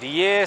DA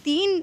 3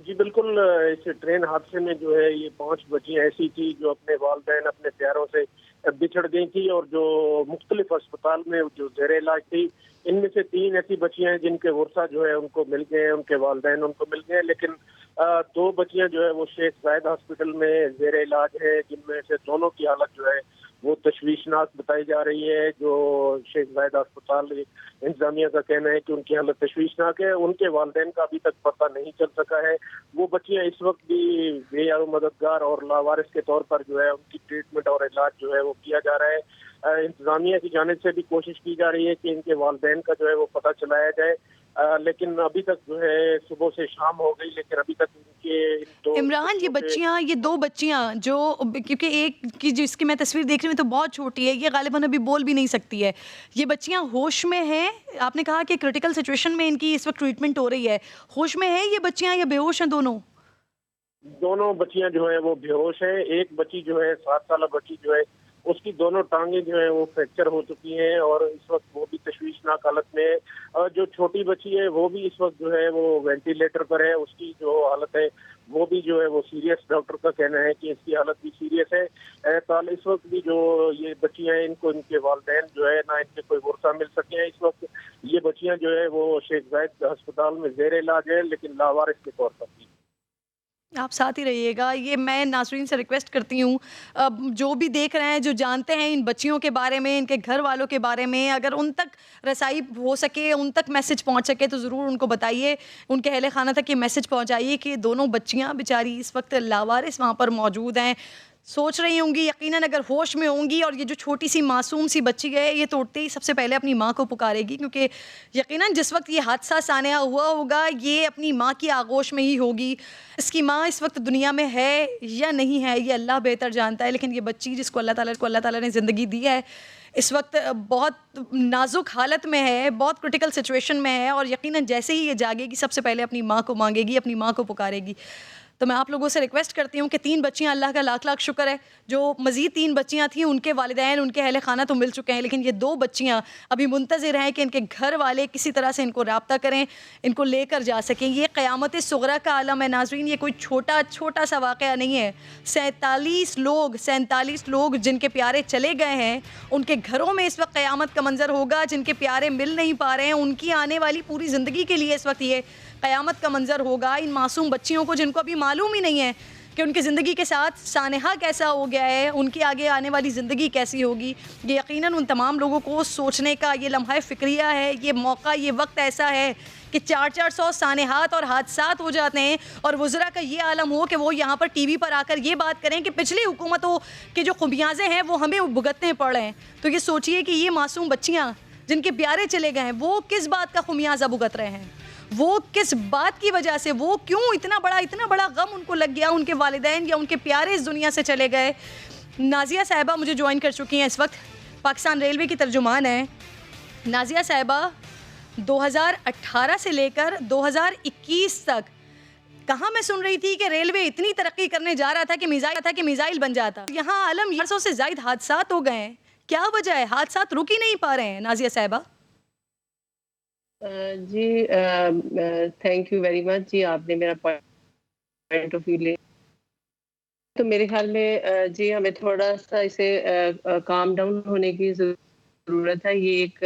جی بالکل، اس train حادثے میں جو ہے یہ 5 بچیاں ایسی تھی جو اپنے والدین اپنے پیاروں سے بچھڑ گئی تھی اور جو مختلف اسپتال میں جو زیر علاج تھی. ان میں سے 3 ایسی بچیاں ہیں جن کے ورثہ جو ہے ان کو مل گئے ہیں، ان کے والدین ان کو مل گئے ہیں، لیکن 2 بچیاں جو ہے وہ شیخ زاید ہاسپٹل میں زیر علاج ہے، جن میں سے دونوں کی حالت جو ہے وہ تشویشناک بتائی جا رہی ہے. جو شیخ زاید ہسپتال انتظامیہ کا کہنا ہے کہ ان کی حالت تشویشناک ہے. ان کے والدین کا ابھی تک پتہ نہیں چل سکا ہے. وہ بچیاں اس وقت بھی بے یار و مددگار اور لاوارث کے طور پر جو ہے ان کی ٹریٹمنٹ اور علاج جو ہے وہ کیا جا رہا ہے. انتظامیہ کی جانب سے بھی کوشش کی جا رہی ہے کہ ان کے والدین کا جو ہے وہ پتہ چلایا جائے، لیکن ابھی تک جو ہے صبح سے شام ہو گئی، لیکن ابھی تک ان کے عمران یہ 2 بچیاں جو کیونکہ ایک کی جس کی میں تصویر دیکھ رہی ہوں تو بہت چھوٹی ہے، یہ غالباً ابھی بول بھی نہیں سکتی ہے. یہ بچیاں ہوش میں ہیں؟ آپ نے کہا کہ کرٹیکل سچویشن میں ان کی اس وقت ٹریٹمنٹ ہو رہی ہے. ہوش میں ہیں یہ بچیاں یا بے ہوش ہیں دونوں؟ دونوں بچیاں جو ہیں وہ بے ہوش ہیں. ایک بچی جو ہے 7 سالہ بچی جو ہے اس کی دونوں ٹانگیں جو ہیں وہ فریکچر ہو چکی ہیں اور اس وقت وہ بھی تشویشناک حالت میں ہے. اور جو چھوٹی بچی ہے وہ بھی اس وقت جو ہے وہ وینٹیلیٹر پر ہے. اس کی جو حالت ہے وہ بھی جو ہے وہ سیریس، ڈاکٹر کا کہنا ہے کہ اس کی حالت بھی سیریس ہے. اس وقت بھی جو یہ بچیاں ہیں ان کو ان کے والدین جو ہے نہ ان کے کوئی ورثہ مل سکے ہیں. اس وقت یہ بچیاں جو ہے وہ شیخ زاید ہسپتال میں زیر علاج ہے، لیکن لاوارث کے طور پر بھی. آپ ساتھ ہی رہیے گا. یہ میں ناظرین سے ریکویسٹ کرتی ہوں، جو بھی دیکھ رہے ہیں، جو جانتے ہیں ان بچیوں کے بارے میں، ان کے گھر والوں کے بارے میں، اگر ان تک رسائی ہو سکے، ان تک میسج پہنچ سکے تو ضرور ان کو بتائیے، ان کے اہل خانہ تک یہ میسج پہنچائیے کہ دونوں بچیاں بیچاری اس وقت لاوارث وہاں پر موجود ہیں. سوچ رہی ہوں گی یقیناً اگر ہوش میں ہوں گی، اور یہ جو چھوٹی سی معصوم سی بچی ہے یہ تو اٹھتے ہی سب سے پہلے اپنی ماں کو پکارے گی، کیونکہ یقیناً جس وقت یہ حادثہ سانحہ ہوا ہوگا یہ اپنی ماں کی آغوش میں ہی ہوگی. اس کی ماں اس وقت دنیا میں ہے یا نہیں ہے یہ اللہ بہتر جانتا ہے، لیکن یہ بچی جس کو اللہ تعالیٰ نے زندگی دی ہے اس وقت بہت نازک حالت میں ہے، بہت کرٹیکل سچویشن میں ہے، اور یقیناً جیسے ہی یہ جاگے گی سب سے پہلے اپنی ماں کو مانگے گی، اپنی ماں کو پکارے گی. تو میں آپ لوگوں سے ریکویسٹ کرتی ہوں کہ 3 بچیاں، اللہ کا لاکھ لاکھ شکر ہے، جو مزید 3 بچیاں تھیں ان کے والدین ان کے اہل خانہ تو مل چکے ہیں، لیکن یہ 2 بچیاں ابھی منتظر ہیں کہ ان کے گھر والے کسی طرح سے ان کو رابطہ کریں، ان کو لے کر جا سکیں. یہ قیامت صغریٰ کا عالم ہے ناظرین، یہ کوئی چھوٹا سا واقعہ نہیں ہے. 47 لوگ جن کے پیارے چلے گئے ہیں، ان کے گھروں میں اس وقت قیامت کا منظر ہوگا. جن کے پیارے مل نہیں پا رہے ہیں ان کی آنے والی پوری زندگی کے لیے اس وقت یہ قیامت کا منظر ہوگا. ان معصوم بچیوں کو جن کو ابھی معلوم ہی نہیں ہے کہ ان کی زندگی کے ساتھ سانحہ کیسا ہو گیا ہے، ان کی آگے آنے والی زندگی کیسی ہوگی، یہ یقیناً ان تمام لوگوں کو سوچنے کا یہ لمحہ فکریہ ہے. یہ موقع، یہ وقت ایسا ہے کہ 400 سانحات اور حادثات ہو جاتے ہیں اور وزراء کا یہ عالم ہو کہ وہ یہاں پر ٹی وی پر آ کر یہ بات کریں کہ پچھلی حکومتوں کے جو خمیازے ہیں وہ ہمیں بھگتنے پڑ رہے ہیں. تو یہ سوچئے کہ یہ معصوم بچیاں جن کے پیارے چلے گئے ہیں وہ کس بات کا خمیازہ بھگت رہے ہیں، وہ کس بات کی وجہ سے، وہ کیوں اتنا بڑا غم ان کو لگ گیا، ان کے والدین یا ان کے پیارے اس دنیا سے چلے گئے. نازیہ صاحبہ مجھے جوائن کر چکی ہیں اس وقت، پاکستان ریلوے کی ترجمان ہیں. نازیہ صاحبہ 2018 سے لے کر 2021 تک کہاں میں سن رہی تھی کہ ریلوے اتنی ترقی کرنے جا رہا تھا کہ میزائل بن جاتا. یہاں عالم 100 سے زائد حادثات ہو گئے ہیں، کیا وجہ ہے؟ حادثات رک ہی نہیں پا رہے ہیں نازیہ صاحبہ. جی تھینک یو ویری مچ. جی آپ نے میرا پوائنٹ آف ویو لے تو میرے خیال میں جی ہمیں تھوڑا سا اسے کام ڈاؤن ہونے کی ضرورت ہے. یہ ایک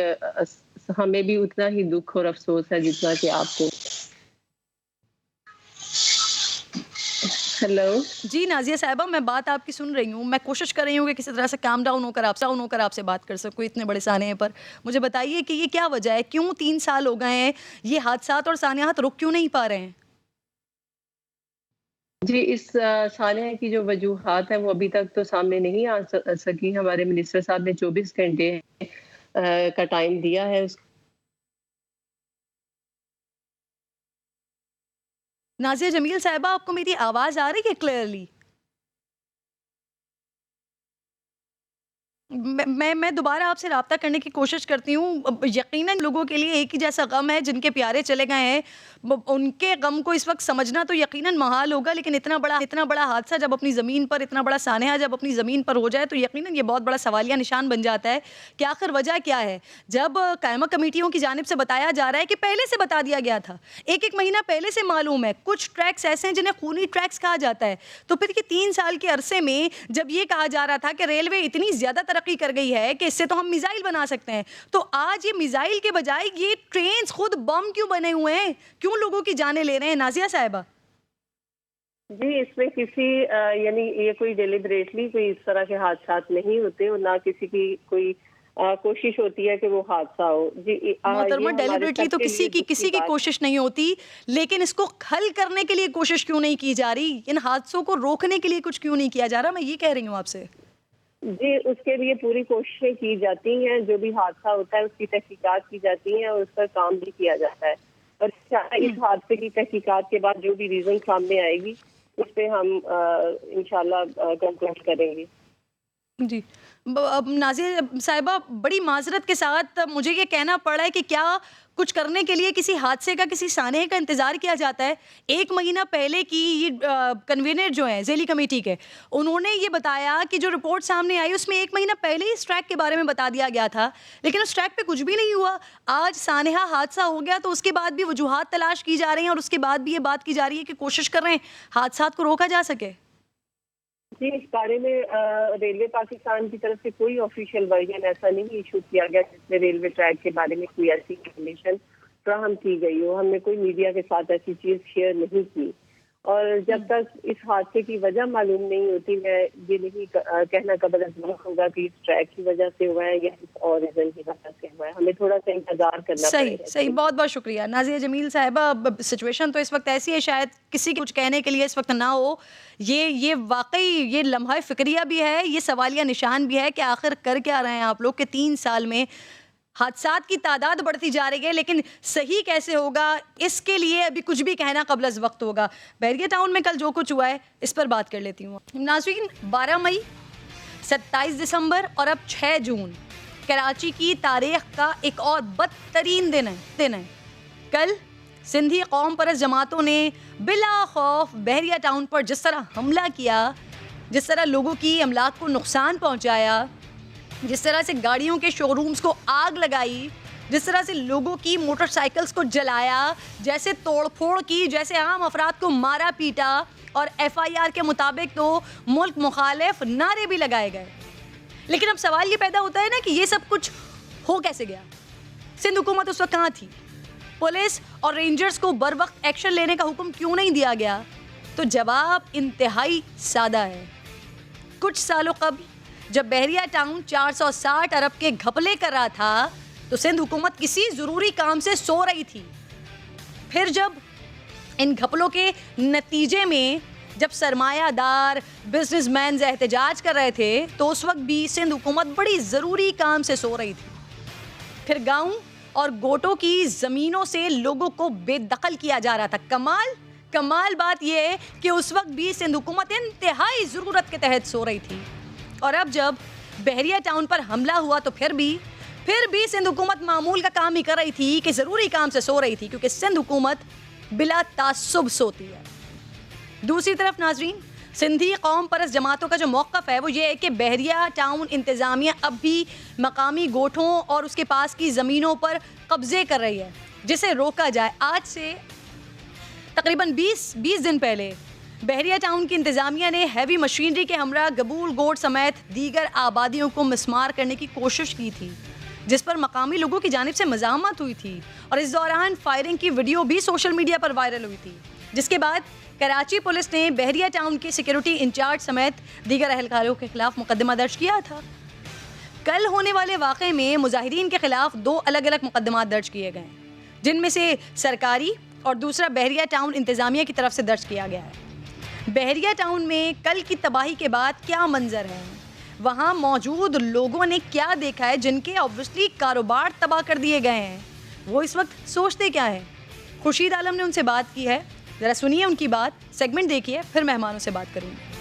ہمیں بھی اتنا ہی دکھ اور افسوس ہے جتنا کہ آپ کو. ہیلو جی نازیہ صاحبہ میں بات آپ کی سن رہی ہوں، میں کوشش کر رہی ہوں کہ کسی طرح سے کام ڈاؤن ہو کر آپ سے بات کر سکوں اتنے بڑے سانحے پر. مجھے بتائیے کہ یہ کیا وجہ ہے، کیوں 3 سال ہو گئے ہیں یہ حادثات اور سانحات رک کیوں نہیں پا رہے ہیں؟ جی اس سانحہ کی جو وجوہات ہیں وہ ابھی تک تو سامنے نہیں آ سکی. ہمارے منسٹر صاحب نے 24 گھنٹے کا ٹائم دیا ہے. نازیہ جمیل صاحبہ آپ کو میری آواز آ رہی ہے کلیئرلی؟ میں دوبارہ آپ سے رابطہ کرنے کی کوشش کرتی ہوں. یقیناً لوگوں کے لیے ایک ہی جیسا غم ہے, جن کے پیارے چلے گئے ہیں ان کے غم کو اس وقت سمجھنا تو یقیناً محال ہوگا, لیکن اتنا بڑا حادثہ جب اپنی زمین پر, اتنا بڑا سانحہ جب اپنی زمین پر ہو جائے تو یقیناً یہ بہت بڑا سوالیہ نشان بن جاتا ہے کہ آخر وجہ کیا ہے. جب قائمہ کمیٹیوں کی جانب سے بتایا جا رہا ہے کہ پہلے سے بتا دیا گیا تھا, ایک مہینہ پہلے سے معلوم ہے, کچھ ٹریکس ایسے ہیں جنہیں خونی ٹریکس کہا جاتا ہے, تو پھر یہ 3 سال کے عرصے میں جب یہ کہا جا رہا تھا کہ ریلوے اتنی زیادہ ترقی کر گئی ہے کہ اس سے تو ہم میزائل بنا سکتے ہیں, تو آج یہ میزائل کے بجائے یہ ٹرینز خود بم کیوں بنے ہوئے ہیں, کیوں لوگوں کی جانیں لے رہے ہیں؟ نازیہ صاحبہ جی, اس میں کسی یعنی یہ کوئی ڈیلیبریٹلی کوئی اس طرح کے حادثات نہیں ہوتے اور نہ کسی کی کوئی کوشش ہوتی ہے کہ وہ حادثہ ہو. جی محترمہ, ڈیلیبریٹلی تو کسی کی کوشش نہیں ہوتی, لیکن اس کو حل کرنے کے لیے کوشش کیوں نہیں کی جا رہی, ان حادثوں کو روکنے کے لیے کچھ کیوں نہیں کیا جا رہا, میں یہ کہہ رہی ہوں آپ سے. جی, اس کے لیے پوری کوششیں کی جاتی ہیں, جو بھی حادثہ ہوتا ہے اس کی تحقیقات کی جاتی ہیں اور اس پر کام بھی کیا جاتا ہے, اور اس حادثے کی تحقیقات کے بعد جو بھی ریزن سامنے آئے گی اس پہ ہم انشاءاللہ کنکلوڈ کریں گے. جی نازیہ صاحبہ, بڑی معذرت کے ساتھ مجھے یہ کہنا پڑا ہے کہ کیا کچھ کرنے کے لیے کسی حادثے کا, کسی سانحے کا انتظار کیا جاتا ہے؟ 1 مہینہ پہلے کی یہ کنوینر جو ہیں ذیلی کمیٹی کے, انہوں نے یہ بتایا کہ جو رپورٹ سامنے آئی اس میں 1 مہینہ پہلے ہی اس ٹریک کے بارے میں بتا دیا گیا تھا, لیکن اس ٹریک پہ کچھ بھی نہیں ہوا. آج سانحہ حادثہ ہو گیا تو اس کے بعد بھی وجوہات تلاش کی جا رہی ہیں, اور اس کے بعد بھی یہ بات کی جا رہی ہے کہ کوشش کر رہے ہیں حادثات کو روکا جا سکے. جی, اس بارے میں ریلوے پاکستان کی طرف سے کوئی آفیشیل ورژن ایسا نہیں ایشو کیا گیا جس میں ریلوے ٹریک کے بارے میں کوئی ایسی انفارمیشن فراہم کی گئی ہو. ہم نے کوئی میڈیا کے ساتھ ایسی چیز شیئر نہیں کی, اور جب تک اس حادثے کی وجہ معلوم نہیں ہوتی میں یہ نہیں کہنا قبل از وقت ہوگا کہ اس ٹریک کی وجہ سے ہوا ہے یا اس اور ریزن کی وجہ سے ہوا ہے. ہمیں تھوڑا سا انتظار کرنا پڑے گا. صحیح, بہت بہت شکریہ نازیہ جمیل صاحبہ. سچویشن تو اس وقت ایسی ہے, شاید کسی کے کچھ کہنے کے لیے اس وقت نہ ہو. یہ واقعی یہ لمحہ فکریہ بھی ہے, یہ سوالیہ نشان بھی ہے کہ آخر کر کیا رہے ہیں آپ لوگ, کہ 3 سال میں حادثات کی تعداد بڑھتی جا رہی ہے, لیکن صحیح کیسے ہوگا اس کے لیے ابھی کچھ بھی کہنا قبل از وقت ہوگا. بحریہ ٹاؤن میں کل جو کچھ ہوا ہے اس پر بات کر لیتی ہوں. ناظرین, 12 مئی, 27 دسمبر اور اب 6 جون کراچی کی تاریخ کا ایک اور بدترین دن ہے. کل سندھی قوم پرست جماعتوں نے بلا خوف بحریہ ٹاؤن پر جس طرح حملہ کیا, جس طرح لوگوں کی املاک کو نقصان پہنچایا, جس طرح سے گاڑیوں کے شو رومز کو آگ لگائی, جس طرح سے لوگوں کی موٹر سائیکلز کو جلایا, جیسے توڑ پھوڑ کی, جیسے عام افراد کو مارا پیٹا, اور FIR کے مطابق تو ملک مخالف نعرے بھی لگائے گئے. لیکن اب سوال یہ پیدا ہوتا ہے نا کہ یہ سب کچھ ہو کیسے گیا؟ سندھ حکومت اس وقت کہاں تھی؟ پولیس اور رینجرز کو بر وقت ایکشن لینے کا حکم کیوں نہیں دیا گیا؟ تو جواب انتہائی سادہ ہے. کچھ سالوں قبل جب بحریہ ٹاؤن 460 ارب کے گھپلے کر رہا تھا تو سندھ حکومت کسی ضروری کام سے سو رہی تھی. پھر جب ان گھپلوں کے نتیجے میں جب سرمایہ دار بزنس مینز احتجاج کر رہے تھے تو اس وقت بھی سندھ حکومت بڑی ضروری کام سے سو رہی تھی. پھر گاؤں اور گوٹوں کی زمینوں سے لوگوں کو بے دخل کیا جا رہا تھا. کمال بات یہ ہے کہ اس وقت بھی سندھ حکومت انتہائی ضرورت کے تحت سو رہی تھی. اور اب جب بحریہ ٹاؤن پر حملہ ہوا تو پھر بھی سندھ حکومت معمول کا کام ہی کر رہی تھی کہ ضروری کام سے سو رہی تھی, کیونکہ سندھ حکومت بلا تعصب سوتی ہے. دوسری طرف ناظرین, سندھی قوم پرست جماعتوں کا جو موقف ہے وہ یہ ہے کہ بحریہ ٹاؤن انتظامیہ اب بھی مقامی گوٹھوں اور اس کے پاس کی زمینوں پر قبضے کر رہی ہے, جسے روکا جائے. آج سے تقریباً 20 دن پہلے بحریہ ٹاؤن کی انتظامیہ نے ہیوی مشینری کے ہمراہ گبول گوٹ سمیت دیگر آبادیوں کو مسمار کرنے کی کوشش کی تھی, جس پر مقامی لوگوں کی جانب سے مزاحمت ہوئی تھی, اور اس دوران فائرنگ کی ویڈیو بھی سوشل میڈیا پر وائرل ہوئی تھی. جس کے بعد کراچی پولیس نے بحریہ ٹاؤن کے سیکیورٹی انچارج سمیت دیگر اہلکاروں کے خلاف مقدمہ درج کیا تھا. کل ہونے والے واقعے میں مظاہرین کے خلاف 2 الگ الگ مقدمات درج کیے گئے ہیں, جن میں سے سرکاری اور دوسرا بحریہ ٹاؤن انتظامیہ کی طرف سے درج کیا گیا ہے. بحریہ ٹاؤن میں کل کی تباہی کے بعد کیا منظر ہے, وہاں موجود لوگوں نے کیا دیکھا ہے جن کے obviously کاروبار تباہ کر دیے گئے ہیں, وہ اس وقت سوچتے کیا ہیں؟ خورشید عالم نے ان سے بات کی ہے, ذرا سنیے ان کی بات. سیگمنٹ دیکھیے, پھر مہمانوں سے بات کروں گی.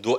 2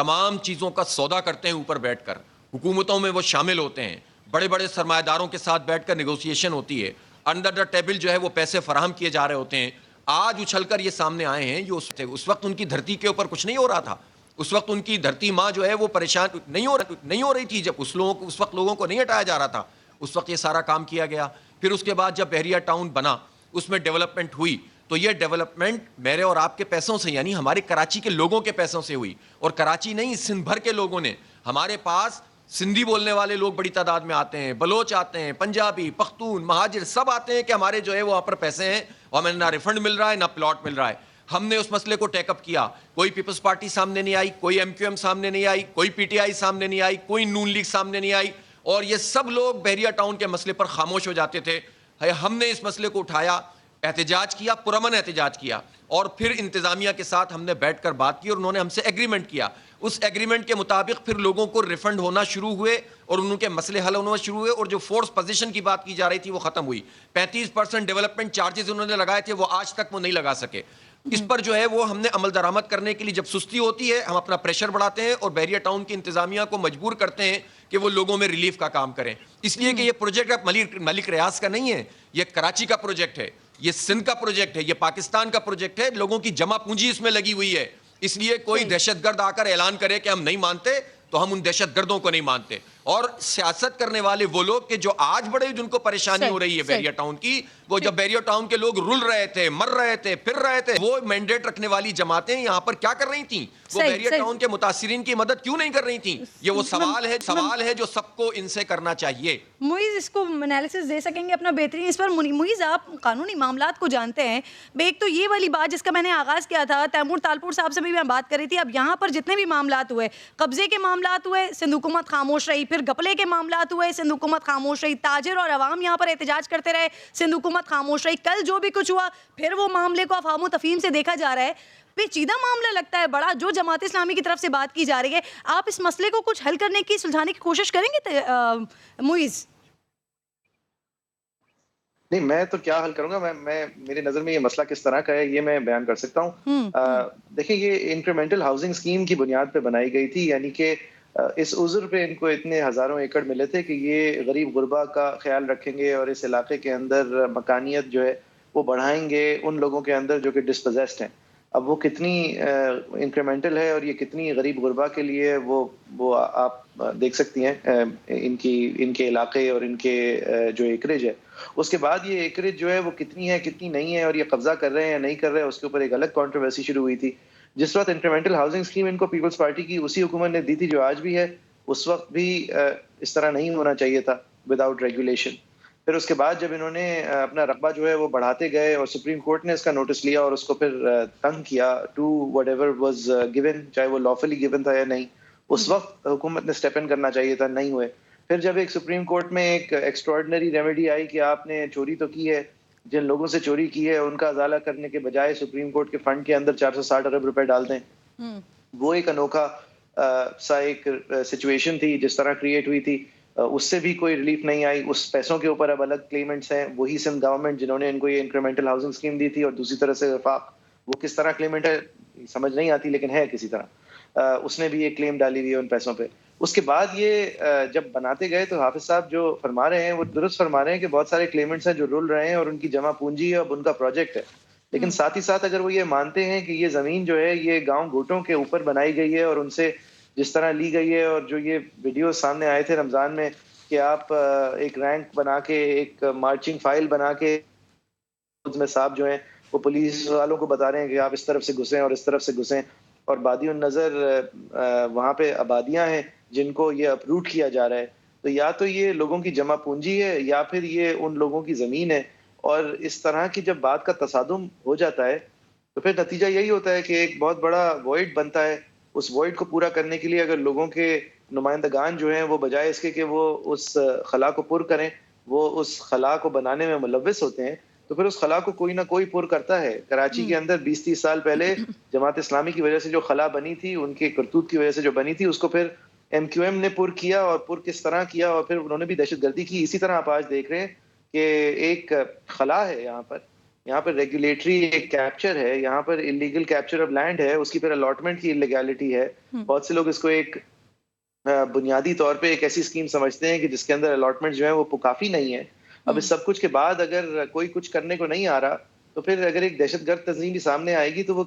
تمام چیزوں کا سودا کرتے ہیں اوپر بیٹھ کر, حکومتوں میں وہ شامل ہوتے ہیں, بڑے بڑے سرمایہ داروں کے ساتھ بیٹھ کر نیگوسیشن ہوتی ہے, انڈر دا ٹیبل جو ہے وہ پیسے فراہم کیے جا رہے ہوتے ہیں. آج اچھل کر یہ سامنے آئے ہیں, یہ اس وقت ان کی دھرتی کے اوپر کچھ نہیں ہو رہا تھا, اس وقت ان کی دھرتی ماں جو ہے وہ پریشان نہیں ہو رہی تھی, جب اس وقت لوگوں کو نہیں ہٹایا جا رہا تھا, اس وقت یہ سارا کام کیا گیا. پھر اس کے بعد جب بحریہ ٹاؤن بنا, اس میں ڈیولپمنٹ ہوئی, تو یہ ڈیولپمنٹ میرے اور آپ کے پیسوں سے, یعنی ہمارے کراچی کے لوگوں کے پیسوں سے ہوئی. اور کراچی نہیں, سندھ بھر کے لوگوں نے, ہمارے پاس سندھی بولنے والے لوگ بڑی تعداد میں آتے ہیں, بلوچ آتے ہیں, پنجابی, پختون, مہاجر سب آتے ہیں کہ ہمارے جو ہے وہ وہاں پر پیسے ہیں اور ہمیں نہ ریفنڈ مل رہا ہے نہ پلاٹ مل رہا ہے. ہم نے اس مسئلے کو ٹیک اپ کیا. کوئی پیپلز پارٹی سامنے نہیں آئی, کوئی ایم کیو ایم سامنے نہیں آئی, کوئی پی ٹی آئی سامنے نہیں آئی, کوئی نون لیگ سامنے نہیں آئی, اور یہ سب لوگ بحریہ ٹاؤن کے مسئلے پر خاموش ہو جاتے تھے. ہم نے اس مسئلے کو اٹھایا, احتجاج کیا, پرامن احتجاج کیا, اور پھر انتظامیہ کے ساتھ ہم نے بیٹھ کر بات کی اور انہوں نے ہم سے ایگریمنٹ کیا. اس ایگریمنٹ کے مطابق پھر لوگوں کو ریفنڈ ہونا شروع ہوئے اور ان کے مسئلے حل ہونا شروع ہوئے, اور جو فورس پوزیشن کی بات کی جا رہی تھی وہ ختم ہوئی. 35% ڈیولپمنٹ چارجز انہوں نے لگائے تھے, وہ آج تک وہ نہیں لگا سکے. اس پر جو ہے وہ ہم نے عمل درآمد کرنے کے لیے جب سستی ہوتی ہے ہم اپنا پریشر بڑھاتے ہیں اور بحریہ ٹاؤن کی انتظامیہ کو مجبور کرتے ہیں کہ وہ لوگوں میں ریلیف کا کام کریں. اس لیے کہ یہ پروجیکٹ اب ملک ریاض کا نہیں ہے, یہ کراچی کا پروجیکٹ ہے, یہ سندھ کا پروجیکٹ ہے, یہ پاکستان کا پروجیکٹ ہے. لوگوں کی جمع پونجی اس میں لگی ہوئی ہے. اس لیے کوئی دہشت گرد آ کر اعلان کرے کہ ہم نہیں مانتے تو ہم ان دہشت گردوں کو نہیں مانتے. اور سیاست کرنے والے وہ لوگ کہ جو آج بڑے جن کو پریشانی ہو رہی ہے بحریہ ٹاؤن کی, وہ جب بحریہ ٹاؤن کے لوگ رل رہے تھے, مر رہے تھے, پھر رہے تھے, وہ مینڈیٹ رکھنے والی جماعتیں یہاں پر کیا کر رہی تھیں؟ وہ بحریہ ٹاؤن کے متاثرین کی مدد کیوں نہیں کر رہی تھیں؟ یہ وہ سوال ہے جو سب کو ان سے کرنا چاہیے. معیز اس کو انالیسس دے سکیں گے اپنا بہترین اس پر؟ معیز آپ قانونی معاملات کو جانتے ہیں. ایک تو یہ والی بات جس کا میں نے آغاز کیا تھا, تیمور تالپور صاحب سے بھی میں بات کر رہی تھی, اب یہاں پر جتنے بھی معاملات ہوئے, قبضے کے معاملات ہوئے, سندھ حکومت خاموش رہی, پھر گپلے کے معاملات ہوئے, سندھ حکومت خاموش رہی, تاجر اور عوام یہاں پر احتجاج کرتے رہے, سندھ حکومت خاموش رہی, کل جو بھی کچھ ہوا پھر وہ معاملے کو افہام و تفہیم سے دیکھا جا رہا ہے. پیچیدہ معاملہ لگتا ہے بڑا جو جماعت اسلامی کی طرف سے بات کی جا رہی ہے. آپ اس مسئلے کو کچھ حل کرنے کی, سلجھانے کی کوشش کریں گے معیز؟ نہیں, میں تو کیا حل کروں گا, میں میری نظر میں یہ مسئلہ کس طرح کا ہے یہ میں بیان کر سکتا ہوں. دیکھیں, یہ انکریمنٹل ہاؤسنگ اسکیم کی بنیاد پہ بنائی گئی تھی, یعنی کہ اس عذر پہ ان کو اتنے ہزاروں ایکڑ ملے تھے کہ یہ غریب غربا کا خیال رکھیں گے اور اس علاقے کے اندر مکانیت جو ہے وہ بڑھائیں گے ان لوگوں کے اندر جو کہ ڈسپوزیسڈ ہیں. اب وہ کتنی انکریمنٹل ہے اور یہ کتنی غریب غربا کے لیے وہ آپ دیکھ سکتی ہیں ان کے علاقے اور ان کے جو ایکریج ہے. اس کے بعد یہ ایکریج جو ہے وہ کتنی ہے کتنی نہیں ہے اور یہ قبضہ کر رہے ہیں یا نہیں کر رہے ہیں, اس کے اوپر ایک الگ کنٹروورسی شروع ہوئی تھی. جس وقت انکریمنٹل ہاؤسنگ اسکیم ان کو پیپلز پارٹی کی اسی حکومت نے دی تھی جو آج بھی ہے, اس وقت بھی اس طرح نہیں ہونا چاہیے تھا وداؤٹ ریگولیشن. پھر اس کے بعد جب انہوں نے اپنا رقبہ جو ہے وہ بڑھاتے گئے اور سپریم کورٹ نے اس کا نوٹس لیا اور اس کو پھر تنگ کیا to whatever was given, چاہے وہ لافلی گیون تھا یا نہیں, اس وقت حکومت نے اسٹیپ ان کرنا چاہیے تھا, نہیں ہوئے. پھر جب ایک سپریم کورٹ میں ایک ایکسٹراڈنری ریمیڈی آئی کہ آپ نے چوری تو کی ہے, جن لوگوں سے چوری کی ہے ان کا ازالہ کرنے کے بجائے سپریم کورٹ کے فنڈ کے اندر 460 ارب روپے ڈال دیں. وہ ایک انوکھا سا ایک سچویشن تھی جس طرح کریٹ ہوئی تھی, اس سے بھی کوئی ریلیف نہیں آئی. اس پیسوں کے اوپر اب الگ کلیمنٹس ہیں, وہی سندھ گورنمنٹ جنہوں نے ان کو یہ انکریمنٹل ہاؤسنگ اسکیم دی تھی, اور دوسری طرح سے وفاق, وہ کس طرح کلیمنٹ ہے سمجھ نہیں آتی لیکن ہے کسی طرح, اس نے بھی ایک کلیم ڈالی ہوئی ہے ان پیسوں پہ. اس کے بعد یہ جب بناتے گئے تو حافظ صاحب جو فرما رہے ہیں وہ درست فرما رہے ہیں کہ بہت سارے کلیمنٹس ہیں جو رول رہے ہیں اور ان کی جمع پونجی ہے, اب ان کا پروجیکٹ ہے. لیکن ساتھ ہی ساتھ اگر وہ یہ مانتے ہیں کہ یہ زمین جو ہے یہ گاؤں گھوٹوں کے اوپر بنائی گئی ہے اور ان سے جس طرح لی گئی ہے, اور جو یہ ویڈیو سامنے آئے تھے رمضان میں کہ آپ ایک رینک بنا کے ایک مارچنگ فائل بنا کے میں صاحب جو ہیں وہ پولیس والوں کو بتا رہے ہیں کہ آپ اس طرف سے گھسیں اور اس طرف سے گھسیں, اور بادی النظر وہاں پہ آبادیاں ہیں جن کو یہ اپروٹ کیا جا رہا ہے. تو یا تو یہ لوگوں کی جمع پونجی ہے یا پھر یہ ان لوگوں کی زمین ہے. اور اس طرح کی جب بات کا تصادم ہو جاتا ہے تو پھر نتیجہ یہی ہوتا ہے کہ ایک بہت بڑا وائڈ بنتا ہے. اس وائڈ کو پورا کرنے کے لیے اگر لوگوں کے نمائندگان جو ہیں وہ بجائے اس کے کہ وہ اس خلا کو پر کریں, وہ اس خلا کو بنانے میں ملوث ہوتے ہیں, تو پھر اس خلا کو کوئی نہ کوئی پر کرتا ہے. کراچی کے اندر 20-30 سال پہلے جماعت اسلامی کی وجہ سے جو خلا بنی تھی, ان کے کرتوت کی وجہ سے جو بنی تھی, اس کو پھر ایم کیو ایم نے پر کیا, اور پر کس طرح کیا, اور پھر انہوں نے بھی دہشت گردی کی. اسی طرح آپ آج دیکھ رہے ہیں کہ ایک خلا ہے یہاں پر یہاں پر ریگولیٹری ایک کیپچر ہے, یہاں پر انلیگل کیپچر آف لینڈ ہے, اس کی پھر الاٹمنٹ کی انلیگیلٹی ہے. بہت سے لوگ اس کو ایک بنیادی طور پہ ایک ایسی اسکیم سمجھتے ہیں کہ جس کے اندر الاٹمنٹ جو ہے وہ کافی نہیں ہے. اب اس سب کچھ کے بعد اگر کوئی کچھ کرنے کو نہیں آ رہا, تو پھر اگر ایک دہشت گرد تنظیم بھی سامنے آئے گی تو وہ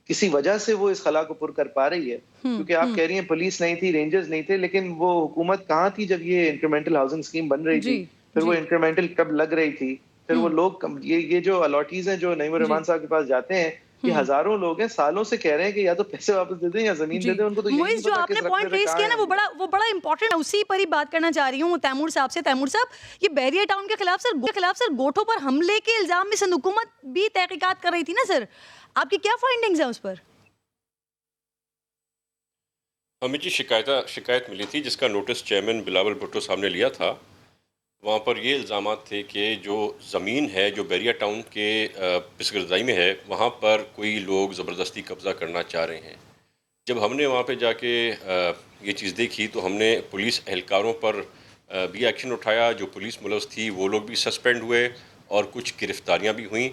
کسی وجہ سے وہ اس خلا کو پر کر پا رہی ہے. کیونکہ آپ کہہ رہی ہیں پولیس نہیں تھی, رینجرز نہیں تھے, لیکن وہ حکومت کہاں تھی جب یہ انکریمنٹل ہاؤسنگ اسکیم بن رہی تھی؟ پھر وہ انکریمنٹل کب لگ رہی تھی؟ پھر وہ لوگ یہ جو الاٹیز ہیں جو نعیم الرحمان صاحب کے پاس جاتے ہیں, یہ ہزاروں لوگ ہیں, سالوں سے کہہ رہے ہیں کہ یا تو پیسے واپس دے دیں یا زمین دے دیں. ان کو تو موئز جو آپ نے پوائنٹ ریز کیا نا وہ بڑا امپورٹنٹ ہے, اسی پر ہی بات کرنا چاہ رہی ہوں تیمور صاحب سے. تیمور صاحب, یہ بحریہ ٹاؤن کے خلاف سر گوٹھوں پر حملے کے الزام میں سندھ حکومت بھی تحقیقات کر رہی تھی نا سر, آپ کی کیا فائنڈنگز ہیں اس پر؟ ہمیں جی شکایت ملی تھی جس کا نوٹس چیئرمین بلاول بھٹو صاحب نے لیا تھا. وہاں پر یہ الزامات تھے کہ جو زمین ہے جو بحریہ ٹاؤن کے پسگردائی میں ہے, وہاں پر کوئی لوگ زبردستی قبضہ کرنا چاہ رہے ہیں. جب ہم نے وہاں پہ جا کے یہ چیز دیکھی تو ہم نے پولیس اہلکاروں پر بھی ایکشن اٹھایا. جو پولیس ملوث تھی وہ لوگ بھی سسپینڈ ہوئے اور کچھ گرفتاریاں بھی ہوئیں.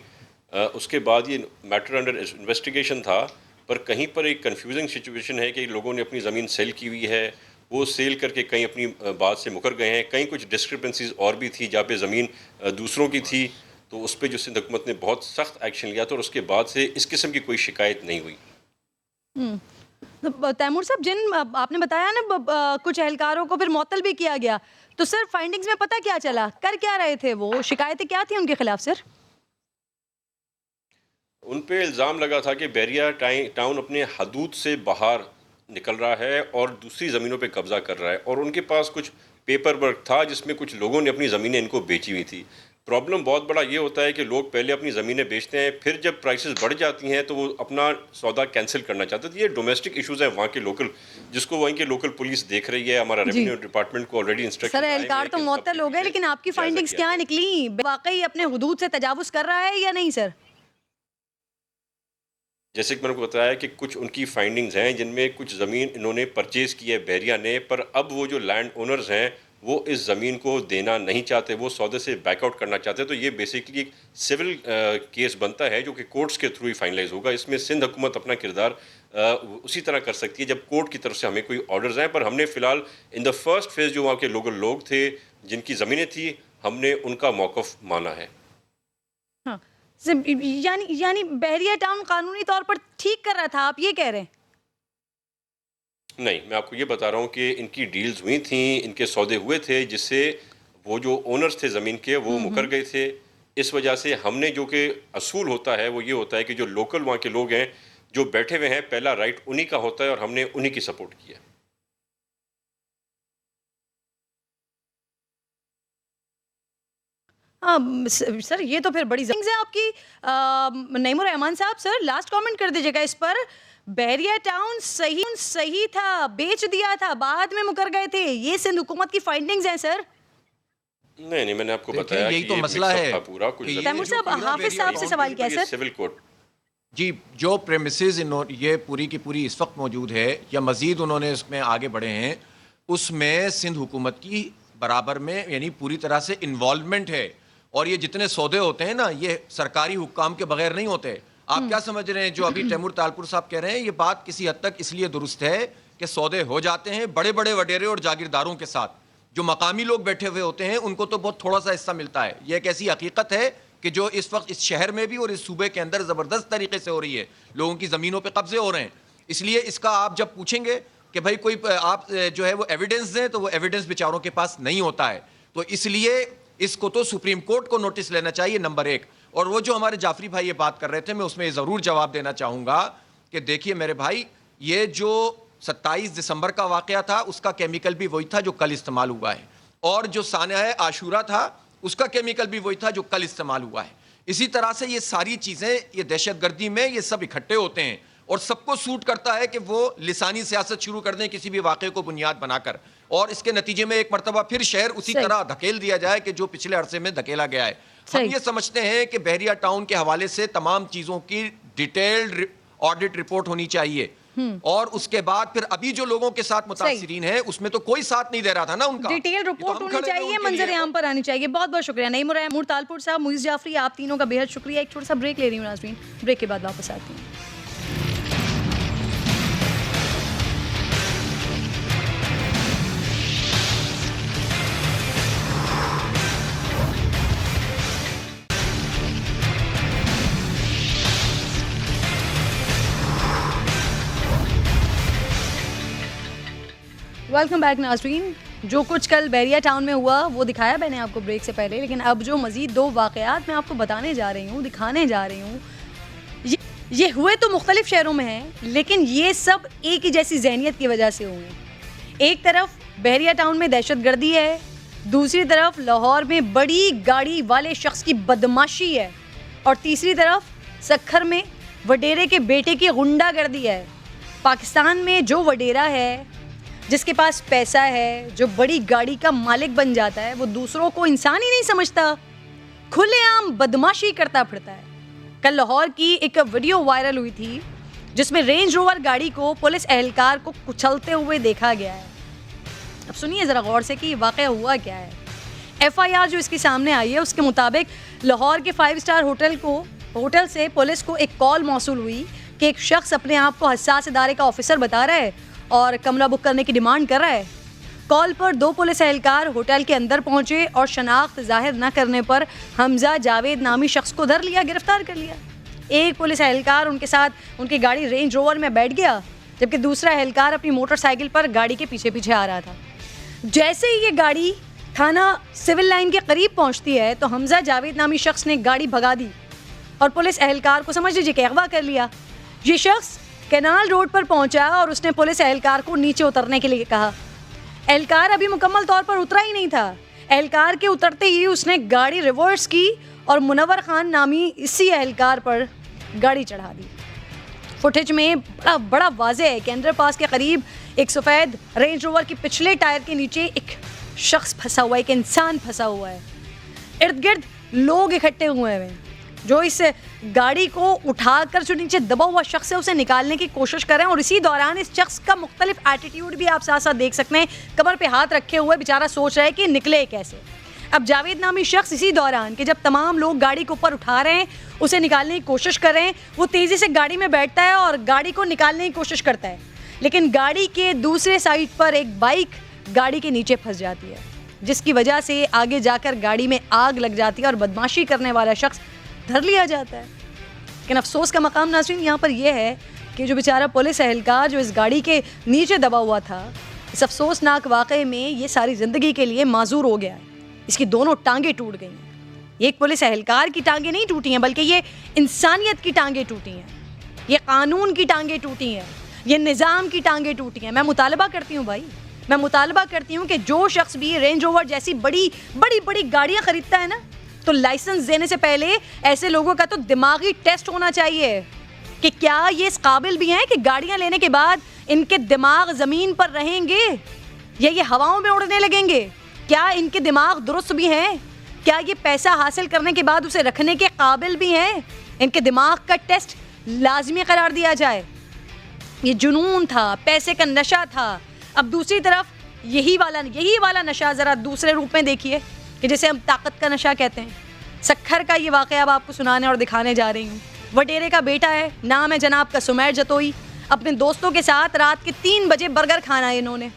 اس کے بعد یہ میٹر انڈر انویسٹیگیشن تھا, پر کہیں پر ایک کنفیوزنگ سچویشن ہے کہ لوگوں نے اپنی زمین سیل کی ہوئی ہے, وہ سیل کر کے کہیں اپنی بات سے مکر گئے ہیں, کہیں کچھ ڈسکرپنسیز اور بھی تھی جہاں پہ زمین دوسروں کی تھی. تو اس پہ جو سندھ حکومت نے بہت سخت ایکشن لیا تھا اور اس کے بعد سے اس قسم کی کوئی شکایت نہیں ہوئی. تیمور صاحب, جن آپ نے بتایا نا کچھ اہلکاروں کو پھر معطل بھی کیا گیا, تو سر فائنڈنگز میں پتہ کیا چلا, کر کیا رہے تھے وہ, شکایتیں کیا تھیں ان کے خلاف سر؟ ان پہ الزام لگا تھا کہ بحریہ ٹاؤن اپنے حدود سے باہر نکل رہا ہے اور دوسری زمینوں پہ قبضہ کر رہا ہے, اور ان کے پاس کچھ پیپر ورک تھا جس میں کچھ لوگوں نے اپنی زمینیں ان کو بیچی ہوئی تھی. پرابلم بہت بڑا یہ ہوتا ہے کہ لوگ پہلے اپنی زمینیں بیچتے ہیں, پھر جب پرائسز بڑھ جاتی ہیں تو وہ اپنا سودا کینسل کرنا چاہتے ہیں. یہ ڈومیسٹک ایشوز ہیں وہاں کے لوکل, جس کو وہیں کے لوکل پولیس دیکھ رہی ہے. ہمارا ریونیو ڈپارٹمنٹ کو آلریڈی انسٹرکشن سر اہلکار تو معطل ہو گئے, لیکن آپ کی فائنڈنگز کیا نکلی؟ واقعی اپنے حدود سے تجاوز کر رہا ہے یا نہیں سر؟ جیسے کہ میں نے کو بتایا کہ کچھ ان کی فائنڈنگز ہیں جن میں کچھ زمین انہوں نے پرچیز کی ہے بحریہ نے, پر اب وہ جو لینڈ اونرز ہیں وہ اس زمین کو دینا نہیں چاہتے, وہ سودے سے بیک آؤٹ کرنا چاہتے ہیں. تو یہ بیسیکلی ایک سول کیس بنتا ہے جو کہ کورٹس کے تھرو ہی فائنلائز ہوگا. اس میں سندھ حکومت اپنا کردار اسی طرح کر سکتی ہے جب کورٹ کی طرف سے ہمیں کوئی آرڈرز ہیں. پر ہم نے فی الحال ان دا فرسٹ فیز جو وہاں کے لوکل لوگ تھے جن کی زمینیں تھیں, ہم نے ان کا موقف مانا ہے. یعنی بحریہ ٹاؤن قانونی طور پر ٹھیک کر رہا تھا, آپ یہ کہہ رہے ہیں؟ نہیں, میں آپ کو یہ بتا رہا ہوں کہ ان کی ڈیلز ہوئی تھیں, ان کے سودے ہوئے تھے جس سے وہ جو اونرز تھے زمین کے وہ مکر گئے تھے. اس وجہ سے ہم نے جو کہ اصول ہوتا ہے وہ یہ ہوتا ہے کہ جو لوکل وہاں کے لوگ ہیں جو بیٹھے ہوئے ہیں, پہلا رائٹ انہی کا ہوتا ہے اور ہم نے انہی کی سپورٹ کی ہے. سر یہ تو پھر بڑی زمین ہے آپ کی. نعیم الرحمان صاحب, سر لاسٹ کامنٹ کر دیجیے گا اس پر. بحریہ ٹاؤن صحیح تھا, بیچ دیا تھا, بعد میں مکر گئے تھے, یہ سندھ حکومت کی فائنڈنگز ہیں سر. نہیں, میں نے آپ کو بتایا یہی تو مسئلہ ہے. تیمور صاحب, حافظ صاحب سے سوال کیا ہے سر. سول کورٹ جی, جو پریمیسز یہ پوری کی پوری اس وقت موجود ہے یا مزید انہوں نے اس میں آگے بڑھے ہیں, اس میں سندھ حکومت کی برابر میں یعنی پوری طرح سے انوالومنٹ ہے. اور یہ جتنے سودے ہوتے ہیں نا, یہ سرکاری حکام کے بغیر نہیں ہوتے. آپ کیا سمجھ رہے ہیں جو ابھی تیمور تالپور صاحب کہہ رہے ہیں, یہ بات کسی حد تک اس لیے درست ہے کہ سودے ہو جاتے ہیں بڑے بڑے وڈیرے اور جاگیرداروں کے ساتھ. جو مقامی لوگ بیٹھے ہوئے ہوتے ہیں ان کو تو بہت تھوڑا سا حصہ ملتا ہے. یہ ایک ایسی حقیقت ہے کہ جو اس وقت اس شہر میں بھی اور اس صوبے کے اندر زبردست طریقے سے ہو رہی ہے. لوگوں کی زمینوں پہ قبضے ہو رہے ہیں. اس لیے اس کا آپ جب پوچھیں گے کہ بھائی کوئی آپ جو ہے وہ ایویڈنس دیں, تو وہ ایویڈنس بیچاروں کے پاس نہیں ہوتا ہے. تو اس لیے اس کو تو سپریم کورٹ کو نوٹس لینا چاہیے, نمبر ایک. اور وہ جو ہمارے جعفری بھائی یہ بات کر رہے تھے, میں اس میں ضرور جواب دینا چاہوں گا کہ دیکھیے میرے بھائی, یہ جو 27 دسمبر کا واقعہ تھا اس کا کیمیکل بھی وہی تھا جو کل استعمال ہوا ہے, اور جو سانحہ عاشورہ تھا اس کا کیمیکل بھی وہی تھا جو کل استعمال ہوا ہے. اسی طرح سے یہ ساری چیزیں, یہ دہشت گردی میں یہ سب اکٹھے ہوتے ہیں, اور سب کو سوٹ کرتا ہے کہ وہ لسانی سیاست شروع کر دیں کسی بھی واقعے کو بنیاد بنا کر, اور اس کے نتیجے میں ایک مرتبہ پھر شہر اسی طرح دھکیل دیا جائے کہ جو پچھلے عرصے میں دھکیلا گیا ہے. ہم یہ سمجھتے ہیں کہ بحریہ ٹاؤن کے حوالے سے تمام چیزوں کی ڈیٹیلڈ آڈٹ رپورٹ ہونی چاہیے. اور اس کے بعد پھر ابھی جو لوگوں کے ساتھ متاثرین ہیں اس میں تو کوئی ساتھ نہیں دے رہا تھا نا ان کا. ڈیٹیل رپورٹ ہونی چاہیے, منظر عام پر آنی چاہیے. بہت بہت شکریہ نعیم الرحیم تالپور صاحب, معیز جعفری, آپ تینوں کا بے حد شکریہ. ایک چھوٹا سا بریک لے رہی ہوں ناظرین, بریک کے بعد واپس آتی ہوں. ویلکم بیک ناظرین. جو کچھ کل بحریہ ٹاؤن میں ہوا وہ دکھایا میں نے آپ کو بریک سے پہلے, لیکن اب جو مزید 2 واقعات میں آپ کو بتانے جا رہی ہوں, دکھانے جا رہی ہوں, یہ ہوئے تو مختلف شہروں میں ہیں, لیکن یہ سب ایک ہی جیسی ذہنیت کی وجہ سے ہوئے. ایک طرف بحریہ ٹاؤن میں دہشت گردی ہے, دوسری طرف لاہور میں بڑی گاڑی والے شخص کی بدماشی ہے, اور تیسری طرف سکھر میں وڈیرے کے بیٹے کی غنڈہ گردی ہے. پاکستان میں جو وڈیرا ہے, جس کے پاس پیسہ ہے, جو بڑی گاڑی کا مالک بن جاتا ہے, وہ دوسروں کو انسان ہی نہیں سمجھتا, کھلے عام بدماشی کرتا پھرتا ہے. کل لاہور کی ایک ویڈیو وائرل ہوئی تھی جس میں رینج روور گاڑی کو پولیس اہلکار کو کچلتے ہوئے دیکھا گیا ہے. اب سنیے ذرا غور سے کہ یہ واقعہ ہوا کیا ہے. ایف آئی آر جو اس کی سامنے آئی ہے اس کے مطابق لاہور کے 5 اسٹار ہوٹل سے پولیس کو ایک کال موصول ہوئی کہ ایک شخص اپنے آپ کو حساس ادارے کا آفیسر بتا رہا ہے اور کمرہ بک کرنے کی ڈیمانڈ کر رہا ہے. کال پر 2 پولیس اہلکار ہوٹل کے اندر پہنچے اور شناخت ظاہر نہ کرنے پر حمزہ جاوید نامی شخص کو دھر لیا, گرفتار کر لیا. ایک پولیس اہلکار ان کے ساتھ ان کی گاڑی رینج روور میں بیٹھ گیا, جبکہ دوسرا اہلکار اپنی موٹر سائیکل پر گاڑی کے پیچھے پیچھے آ رہا تھا. جیسے ہی یہ گاڑی تھانہ سول لائن کے قریب پہنچتی ہے تو حمزہ جاوید نامی شخص نے گاڑی بھگا دی اور پولیس اہلکار کو سمجھ لیجیے کہ اغوا کر لیا. یہ شخص کینال روڈ پر پہنچا اور اس نے پولیس اہلکار کو نیچے اترنے کے لیے کہا. اہلکار ابھی مکمل طور پر اترا ہی نہیں تھا. اہلکار کے اترتے ہی اس نے گاڑی ریورس کی اور منور خان نامی اسی اہلکار پر گاڑی چڑھا دی. فوٹیج میں بڑا واضح ہے کہ انڈر پاس کے قریب ایک سفید رینج روور کی پچھلے ٹائر کے نیچے ایک شخص پھنسا ہوا ہے, ایک انسان پھنسا ہوا ہے. ارد گرد لوگ اکٹھے ہوئے ہیں جو اس گاڑی کو اٹھا کر جو نیچے دبا ہوا شخص ہے اسے نکالنے کی کوشش کر رہے ہیں. اور اسی دوران اس شخص کا مختلف ایٹیٹیوڈ بھی آپ ساتھ ساتھ دیکھ سکتے ہیں. کمر پہ ہاتھ رکھے ہوئے بیچارہ سوچ رہا ہے کہ نکلے کیسے. اب جاوید نامی شخص اسی دوران کہ جب تمام لوگ گاڑی کو اوپر اٹھا رہے ہیں اسے نکالنے کی کوشش کر رہے ہیں, وہ تیزی سے گاڑی میں بیٹھتا ہے اور گاڑی کو نکالنے کی کوشش کرتا ہے, لیکن گاڑی کے دوسرے سائڈ پر ایک بائک گاڑی کے نیچے پھنس جاتی ہے, جس کی وجہ سے آگے جا کر گاڑی میں آگ لگ جاتی ہے اور بدماشی کرنے والا شخص دھر لیا جاتا ہے. لیکن افسوس کا مقام ناظرین یہاں پر یہ ہے کہ جو بیچارہ پولیس اہلکار جو اس گاڑی کے نیچے دبا ہوا تھا, اس افسوسناک واقعے میں یہ ساری زندگی کے لیے معذور ہو گیا ہے. اس کی دونوں ٹانگیں ٹوٹ گئی ہیں. ایک پولیس اہلکار کی ٹانگیں نہیں ٹوٹی ہیں بلکہ یہ انسانیت کی ٹانگیں ٹوٹی ہیں, یہ قانون کی ٹانگیں ٹوٹی ہیں, یہ نظام کی ٹانگیں ٹوٹی ہیں. میں مطالبہ کرتی ہوں بھائی, میں مطالبہ کرتی ہوں کہ جو شخص بھی رینج روور جیسی بڑی بڑی بڑی گاڑیاں خریدتا ہے نا, تو لائسنس دینے سے پہلے ایسے لوگوں کا تو دماغی ٹیسٹ ہونا چاہیے کہ کیا یہ اس قابل بھی ہیں کہ گاڑیاں لینے کے بعد ان کے دماغ زمین پر رہیں گے یا یہ ہواؤں میں اڑنے لگیں گے. کیا ان کے دماغ درست بھی ہیں, کیا یہ پیسہ حاصل کرنے کے بعد اسے رکھنے کے قابل بھی ہیں. ان کے دماغ کا ٹیسٹ لازمی قرار دیا جائے. یہ جنون تھا, پیسے کا نشہ تھا. اب دوسری طرف یہی والا نشہ ذرا دوسرے روپ میں دیکھیے کہ جسے ہم طاقت کا نشہ کہتے ہیں. سکھر کا یہ واقعہ اب آپ کو سنانے اور دکھانے جا رہی ہوں. وڈیرے کا بیٹا ہے, نام ہے جناب کا سمیر جتوئی. اپنے دوستوں کے ساتھ رات کے 3 بجے برگر کھانا ہے انہوں نے.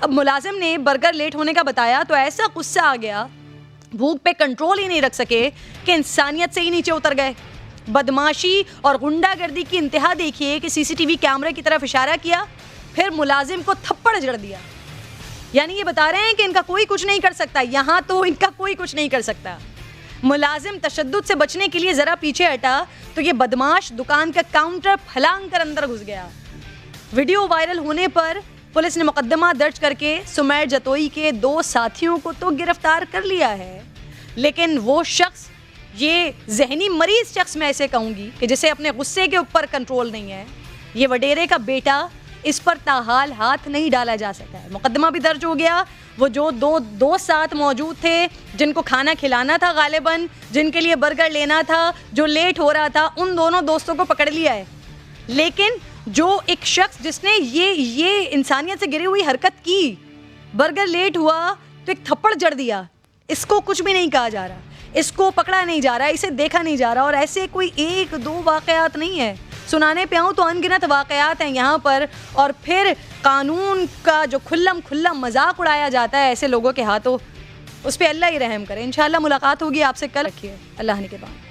اب ملازم نے برگر لیٹ ہونے کا بتایا تو ایسا غصہ آ گیا, بھوک پہ کنٹرول ہی نہیں رکھ سکے کہ انسانیت سے ہی نیچے اتر گئے. بدماشی اور غنڈہ گردی کی انتہا دیکھیے کہ CCTV کیمرے کی طرف اشارہ کیا, پھر ملازم کو تھپڑ جڑ دیا. یعنی یہ بتا رہے ہیں کہ ان کا کوئی کچھ نہیں کر سکتا, یہاں تو ان کا کوئی کچھ نہیں کر سکتا. ملازم تشدد سے بچنے کے لیے ذرا پیچھے ہٹا تو یہ بدماش دکان کا کاؤنٹر پھلانگ کر اندر گھس گیا. ویڈیو وائرل ہونے پر پولیس نے مقدمہ درج کر کے سمیر جتوئی کے 2 ساتھیوں کو تو گرفتار کر لیا ہے, لیکن وہ شخص, یہ ذہنی مریض شخص میں ایسے کہوں گی کہ جسے اپنے غصے کے اوپر کنٹرول نہیں ہے, یہ وڈیرے کا بیٹا, اس پر تاحال ہاتھ نہیں ڈالا جا سکتا ہے. مقدمہ بھی درج ہو گیا. وہ جو دو ساتھ موجود تھے جن کو کھانا کھلانا تھا, غالباً جن کے لیے برگر لینا تھا, جو لیٹ ہو رہا تھا, ان دونوں دوستوں کو پکڑ لیا ہے, لیکن جو ایک شخص جس نے یہ انسانیت سے گری ہوئی حرکت کی, برگر لیٹ ہوا تو ایک تھپڑ جڑ دیا, اس کو کچھ بھی نہیں کہا جا رہا, اس کو پکڑا نہیں جا رہا, اسے دیکھا نہیں جا رہا. اور ایسے کوئی 1-2 واقعات نہیں ہے, سنانے پہ آؤں تو ان گنت واقعات ہیں یہاں پر. اور پھر قانون کا جو کھلا مذاق اڑایا جاتا ہے ایسے لوگوں کے ہاتھوں, اس پہ اللہ ہی رحم کرے. انشاءاللہ ملاقات ہوگی آپ سے کل. رکھیے اللہ نے کے بعد.